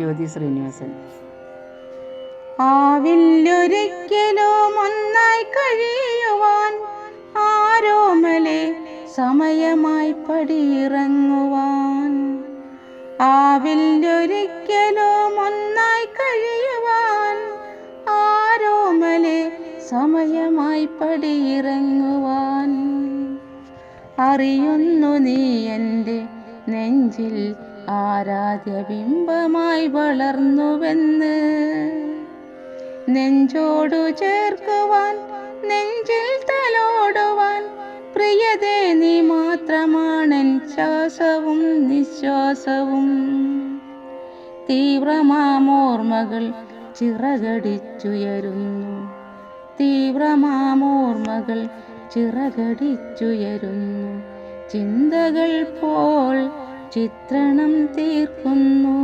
ജ്യോതി ശ്രീനിവാസൻ. ആവില്ലൊരിക്കലും ഒന്നായി കഴിയുവാൻ ആരോമലെ സമയമായി പടിയിറങ്ങുവാൻ. ആവില്ലൊരിക്കലും ഒന്നായി കഴിയുവാൻ ആരോമലെ സമയമായി പടിയിറങ്ങുവാൻ. അറിയുന്നു നീ എൻ്റെ നെഞ്ചിൽ ആരാധ്യബിംബമായി വളർന്നുവെന്ന്. നെഞ്ചോടു ചേർക്കുവാൻ നെഞ്ചിൽ തലോടുവാൻ പ്രിയതേ നീ മാത്രമാണെൻ ശ്വാസവും നിശ്വാസവും. തീവ്രമാമോർമകൾ ചിറകടിച്ചുയരുന്നു, തീവ്രമാമോർമകൾ ചിറകടിച്ചുയരുന്നു. ചിന്തകൾ പോൽ ചിത്രണം തീർക്കുന്നു.